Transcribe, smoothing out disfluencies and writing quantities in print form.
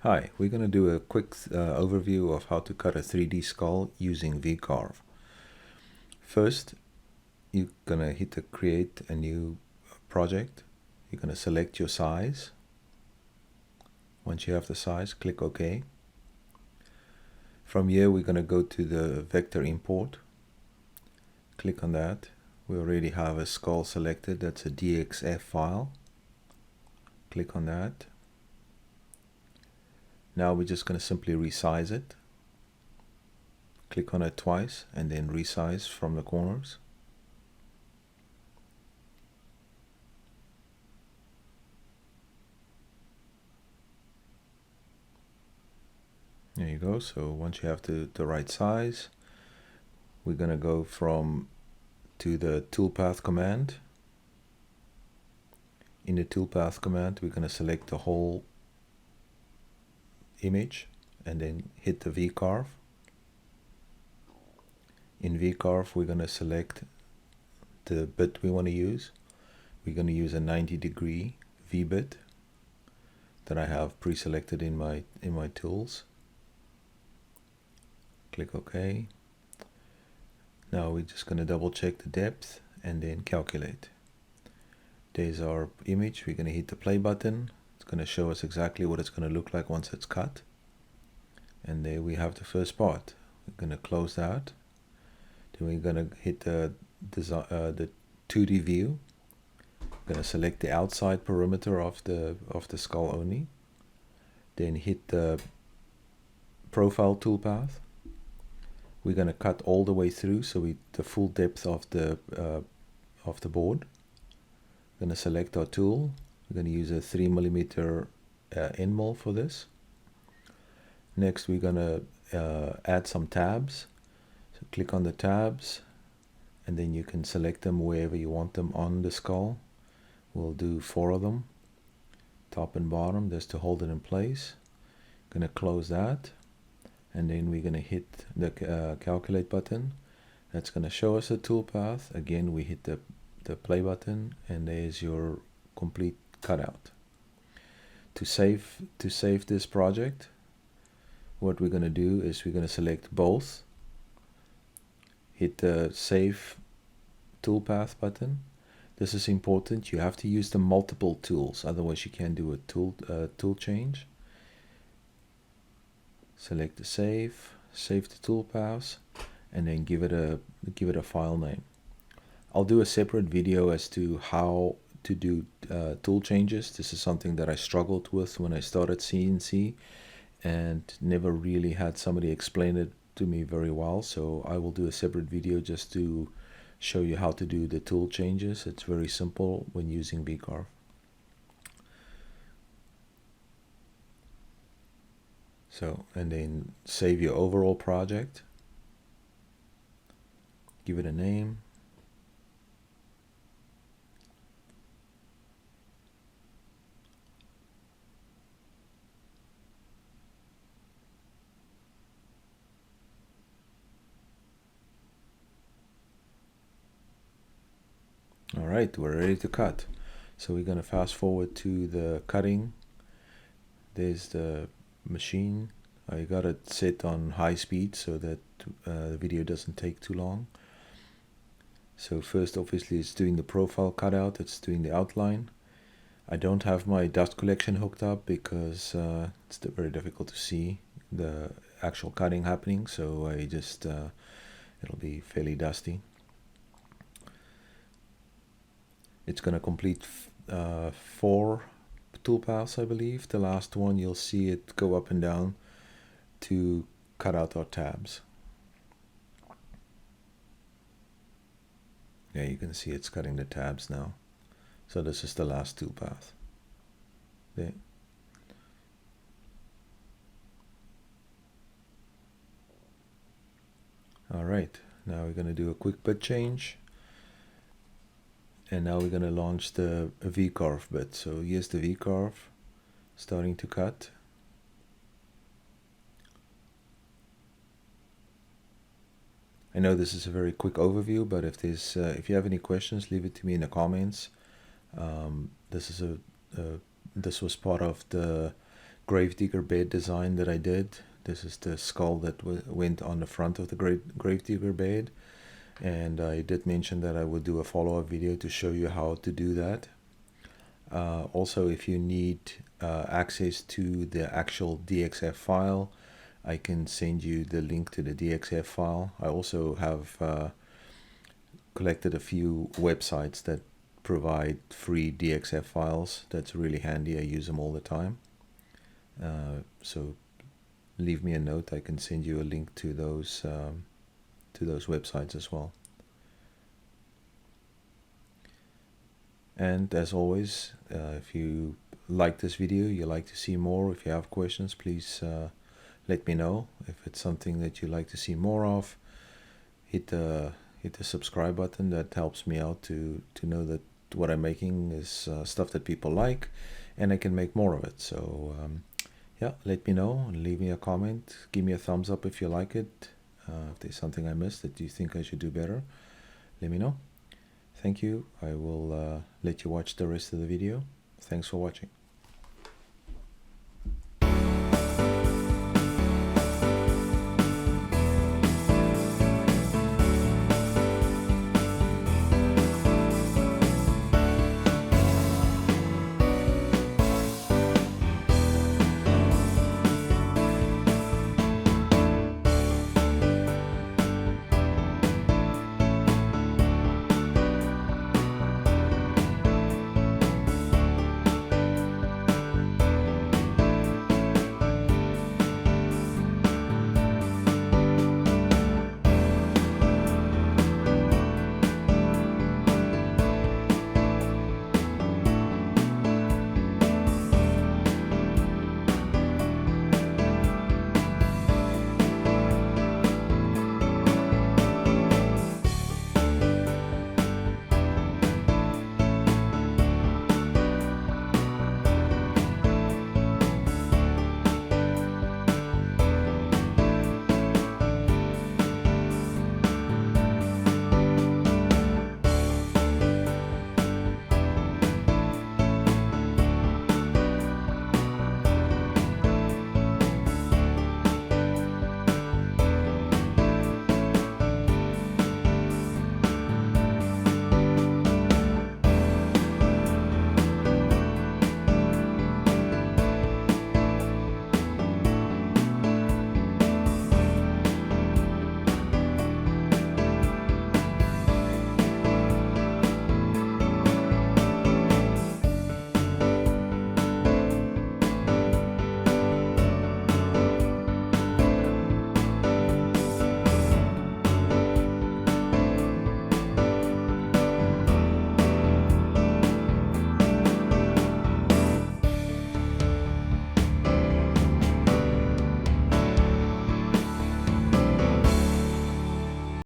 Hi, we're going to do a quick overview of how to cut a 3D skull using V-Carve. First, you're going to hit the create a new project. You're going to select your size. Once you have the size, click OK. From here, we're going to go to the vector import. Click on that. We already have a skull selected. That's a DXF file. Click on that. Now we're just going to simply resize it. Click on it twice and then resize from the corners. There you go. So once you have the right size, we're going to go to the toolpath command. In the toolpath command, we're going to select the whole image and then hit the V-Carve. In V-Carve, we're going to select the bit we want to use. We're going to use a 90-degree V-bit that I have pre-selected in my tools. Click OK. Now we're just going to double check the depth and then calculate. There's our image. We're going to hit the play button. It's going to show us exactly what it's going to look like once it's cut. And there we have the first part. We're going to close that. Then we're going to hit the 2D view. We're going to select the outside perimeter of the skull only. Then hit the profile toolpath. We're going to cut all the way through, so the full depth of the board. We're going to select our tool. We're going to use a 3mm end mill for this. Next, we're going to add some tabs. So click on the tabs, and then you can select them wherever you want them on the skull. We'll do 4 of them, top and bottom, just to hold it in place. Going to close that, and then we're going to hit the calculate button. That's going to show us the toolpath. Again, we hit the play button, and there's your complete cutout. To save this project, what we're going to do is we're going to select both, hit the save toolpath button. This is important. You have to use the multiple tools, otherwise you can't do a tool change. Select the save the toolpaths, and then give it a file name. I'll do a separate video as to how to do tool changes. This is something that I struggled with when I started CNC and never really had somebody explain it to me very well. So I will do a separate video just to show you how to do the tool changes. It's very simple when using V-Carve. So, and then save your overall project. Give it a name. All right, we're ready to cut. So we're going to fast forward to the cutting. There's the machine. I got it set on high speed so that the video doesn't take too long. So first, obviously, it's doing the profile cutout. It's doing the outline. I don't have my dust collection hooked up because it's very difficult to see the actual cutting happening. So I just it'll be fairly dusty. It's going to complete 4 toolpaths, I believe. The last one, you'll see it go up and down to cut out our tabs. Yeah, you can see it's cutting the tabs now. So this is the last toolpath. Okay. All right, now we're going to do a quick bit change. And now we're going to launch the V-Carve bit. So here's the V-Carve starting to cut. I know this is a very quick overview, but if you have any questions, leave it to me in the comments. This was part of the gravedigger bed design that I did. This is the skull that went on the front of the gravedigger bed, and I did mention that I would do a follow-up video to show you how to do that. Also, if you need access to the actual DXF file, I can send you the link to the DXF file. I also have collected a few websites that provide free DXF files. That's really handy. I use them all the time. So leave me a note. I can send you a link to those websites as well. And as always, if you like this video, you like to see more, if you have questions, please let me know. If it's something that you like to see more of, hit the subscribe button. That helps me out to know that what I'm making is stuff that people like, and I can make more of it. So yeah, let me know, leave me a comment, give me a thumbs up if you like it. If there's something I missed that you think I should do better, let me know. Thank you. I will let you watch the rest of the video. Thanks for watching.